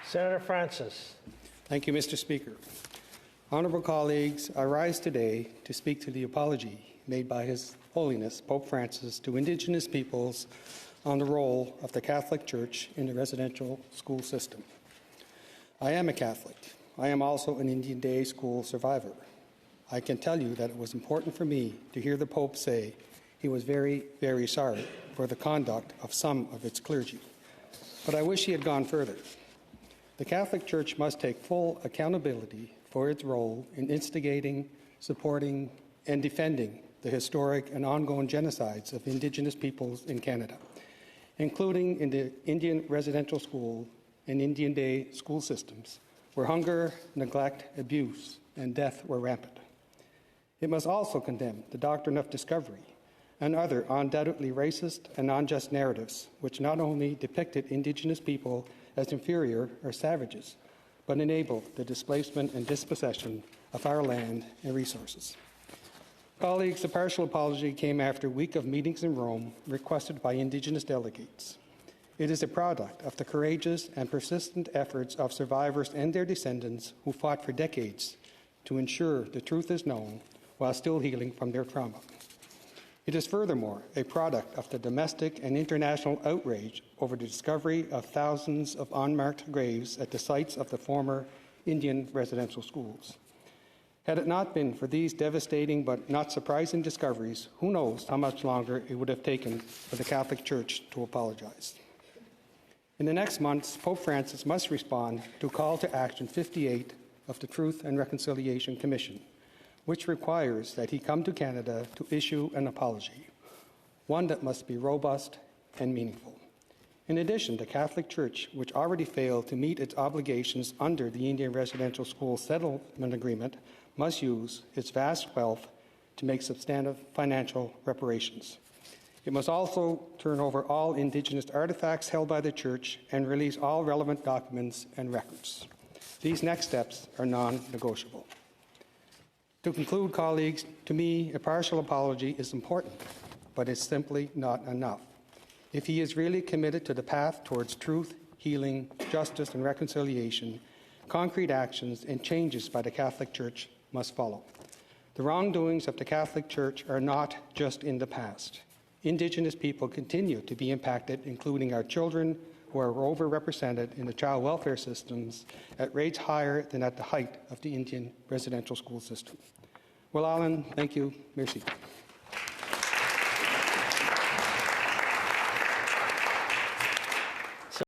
Senator Francis. Thank you, Mr. Speaker. Honourable colleagues, I rise today to speak to the apology made by His Holiness Pope Francis to Indigenous peoples on the role of the Catholic Church in the residential school system. I am a Catholic. I am also an Indian Day school survivor. I can tell you that it was important for me to hear the Pope say he was very, very sorry for the conduct of some of its clergy. But I wish he had gone further. The Catholic Church must take full accountability for its role in instigating, supporting, and defending the historic and ongoing genocides of Indigenous peoples in Canada, including in the Indian residential school and Indian Day school systems, where hunger, neglect, abuse, and death were rampant. It must also condemn the doctrine of discovery and other undoubtedly racist and unjust narratives which not only depicted Indigenous people as inferior or savages, but enabled the displacement and dispossession of our land and resources. Colleagues, the partial apology came after a week of meetings in Rome requested by Indigenous delegates. It is a product of the courageous and persistent efforts of survivors and their descendants who fought for decades to ensure the truth is known while still healing from their trauma. It is furthermore a product of the domestic and international outrage over the discovery of thousands of unmarked graves at the sites of the former Indian residential schools. Had it not been for these devastating but not surprising discoveries, who knows how much longer it would have taken for the Catholic Church to apologize. In the next months, Pope Francis must respond to Call to Action 58 of the Truth and Reconciliation Commission, which requires that he come to Canada to issue an apology, one that must be robust and meaningful. In addition, the Catholic Church, which already failed to meet its obligations under the Indian Residential School Settlement Agreement, must use its vast wealth to make substantive financial reparations. It must also turn over all Indigenous artifacts held by the Church and release all relevant documents and records. These next steps are non-negotiable. To conclude, colleagues, to me, a partial apology is important, but it's simply not enough. If he is really committed to the path towards truth, healing, justice, and reconciliation, concrete actions and changes by the Catholic Church must follow. The wrongdoings of the Catholic Church are not just in the past. Indigenous people continue to be impacted, including our children, who are overrepresented in the child welfare systems at rates higher than at the height of the Indian residential school system. Well, Alan, thank you. Merci.